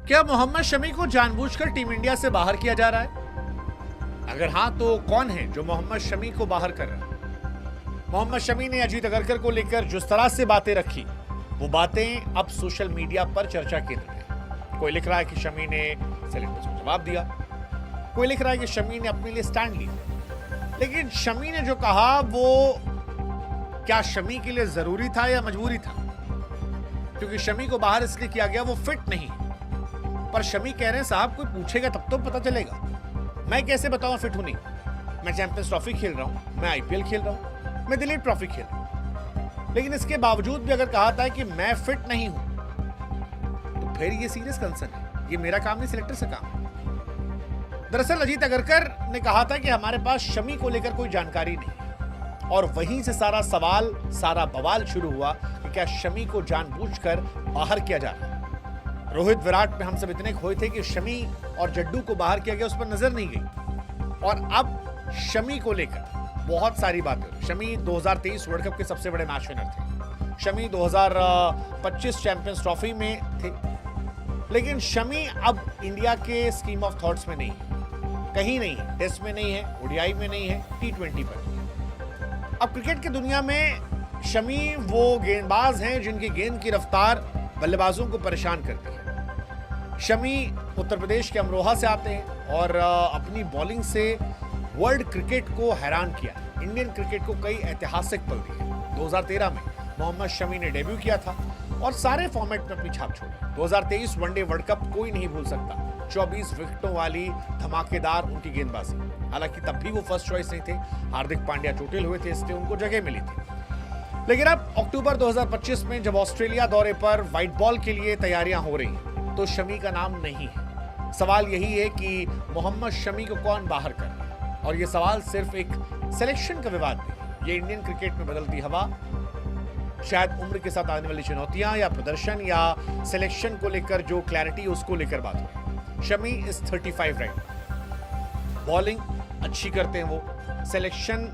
क्या मोहम्मद शमी को जानबूझकर टीम इंडिया से बाहर किया जा रहा है? अगर हां तो कौन है जो मोहम्मद शमी को बाहर कर रहा है? मोहम्मद शमी ने अजीत अगरकर को लेकर जिस तरह से बातें रखी, वो बातें अब सोशल मीडिया पर चर्चा केंद्र है। कोई लिख रहा है कि शमी ने सेलेक्टर्स को जवाब दिया, कोई लिख रहा है कि शमी ने अपने लिए स्टैंड लिया। लेकिन शमी ने जो कहा वो क्या शमी के लिए जरूरी था या मजबूरी था? क्योंकि शमी को बाहर इसलिए किया गया वो फिट नहीं है। पर शमी कह रहे हैं साहब कोई पूछेगा तब तो पता चलेगा, मैं कैसे बताऊं फिट हूं नहीं? मैं चैंपियंस ट्रॉफी खेल रहा हूं, मैं आईपीएल खेल रहा हूं, मैं दिलीप ट्रॉफी खेल रहा हूं, लेकिन इसके बावजूद भी अगर कहा था कि मैं फिट नहीं हूं तो फिर ये सीरियस कंसर्न है। ये मेरा काम नहीं, सिलेक्टर से काम है। दरअसल अजीत अगरकर ने कहा था कि हमारे पास शमी को लेकर कोई जानकारी नहीं, और वहीं से सारा सवाल, सारा बवाल शुरू हुआ कि क्या शमी को जानबूझकर बाहर किया जा रहा है। रोहित विराट में हम सब इतने खोए थे कि शमी और जड्डू को बाहर किया गया, उस पर नजर नहीं गई। और अब शमी को लेकर बहुत सारी बातें। शमी 2023 वर्ल्ड कप के सबसे बड़े मैच विनर थे, शमी 2025 चैंपियंस ट्रॉफी में थे, लेकिन शमी अब इंडिया के स्कीम ऑफ थॉट्स में नहीं है, कहीं नहीं है। टेस्ट में नहीं है, ओडीआई में नहीं है, T20 पर नहीं है। अब क्रिकेट की दुनिया में शमी वो गेंदबाज हैं जिनकी गेंद की रफ्तार बल्लेबाजों को परेशान करती है। शमी उत्तर प्रदेश के अमरोहा से आते हैं और अपनी बॉलिंग से वर्ल्ड क्रिकेट को हैरान किया, इंडियन क्रिकेट को कई ऐतिहासिक पल दिए। 2013 में मोहम्मद शमी ने डेब्यू किया था और सारे फॉर्मेट में अपनी छाप छोड़ी। 2023 वनडे वर्ल्ड कप कोई नहीं भूल सकता, 24 विकेटों वाली धमाकेदार उनकी गेंदबाजी। हालांकि तब भी वो फर्स्ट चॉइस नहीं थे, हार्दिक पांड्या चोटिल हुए थे, इसलिए उनको जगह मिली थी। लेकिन अब अक्टूबर 2025 में जब ऑस्ट्रेलिया दौरे पर व्हाइट बॉल के लिए तैयारियां हो रही हैं, तो शमी का नाम नहीं है। सवाल यही है कि मोहम्मद शमी को कौन बाहर कर रहा है? और ये सवाल सिर्फ एक सिलेक्शन का विवाद नहीं, ये इंडियन क्रिकेट में बदलती हवा, शायद उम्र के साथ आने वाली चुनौतियां या प्रदर्शन या सिलेक्शन को लेकर जो क्लैरिटी उसको लेकर बात हो। शमी इज 35 राइट, बॉलिंग अच्छी करते हैं वो, सिलेक्शन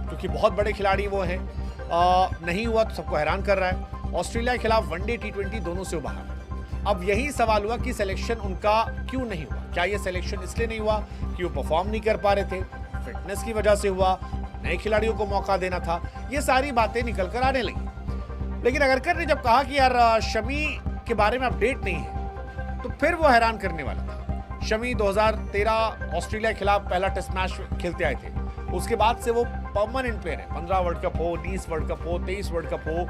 क्योंकि बहुत बड़े खिलाड़ी वो हैं नहीं हुआ तो सबको हैरान कर रहा है। ऑस्ट्रेलिया के खिलाफ वनडे T20 दोनों से बाहर। अब यही सवाल हुआ कि सिलेक्शन उनका क्यों नहीं हुआ? क्या ये सिलेक्शन इसलिए नहीं हुआ कि वो परफॉर्म नहीं कर पा रहे थे, फिटनेस की वजह से हुआ, नए खिलाड़ियों को मौका देना था? ये सारी बातें निकल कर आने लगी। लेकिन अगरकर ने जब कहा कि यार शमी के बारे में अपडेट नहीं है, तो फिर वो हैरान करने वाला था। शमी 2013 ऑस्ट्रेलिया के खिलाफ पहला टेस्ट मैच खेलते आए थे, उसके बाद से वो परमानेंट प्लेयर है। 15 वर्ल्ड कप हो, 20 वर्ल्ड कप हो, 23 वर्ल्ड कप हो,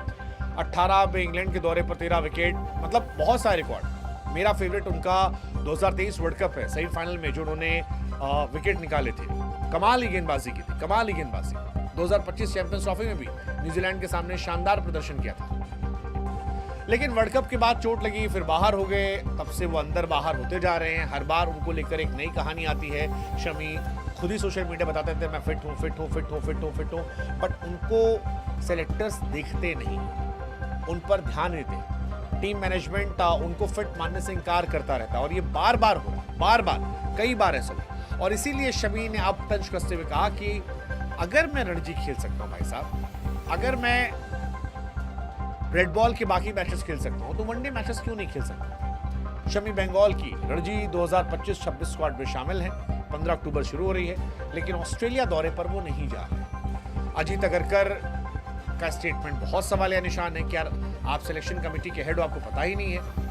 18 में इंग्लैंड के दौरे पर 13 विकेट, मतलब बहुत सारे रिकॉर्ड। मेरा फेवरेट उनका 2023 वर्ल्ड कप है, सेमीफाइनल में जो उन्होंने विकेट निकाले थे, कमाल ही गेंदबाजी की थी, कमाल ही गेंदबाजी। 2025 चैंपियंस ट्रॉफी में भी न्यूजीलैंड के सामने शानदार प्रदर्शन किया था। लेकिन वर्ल्ड कप के बाद चोट लगी, फिर बाहर हो गए, तब से वो अंदर बाहर होते जा रहे हैं। हर बार उनको लेकर एक नई कहानी आती है। शमी खुद ही सोशल मीडिया बताते थे मैं फिट हूँ, फिट हूँ, फिट हूँ, फिट हूँ, फिट हूँ, बट उनको सेलेक्टर्स देखते नहीं, उन पर ध्यान देते। टीम मैनेजमेंट उनको फिट मानने से इनकार करता रहता, और ये बार बार हो रहा, बार बार, कई बार ऐसा हुआ। और इसीलिए शमी ने अब तंज कसते हुए कहा कि अगर मैं रणजी खेल सकता हूँ भाई साहब, अगर मैं रेड बॉल के बाकी मैचेस खेल सकता हूँ, तो वनडे मैचेस क्यों नहीं खेल सकता? शमी बंगाल की रणजी 2025-26 स्क्वाड में शामिल हैं। 15 अक्टूबर शुरू हो रही है, लेकिन ऑस्ट्रेलिया दौरे पर वो नहीं जा रहे। अजीत अगरकर का स्टेटमेंट बहुत सवालिया निशान है कि यार आप सिलेक्शन कमेटी के हेड हो, आपको पता ही नहीं है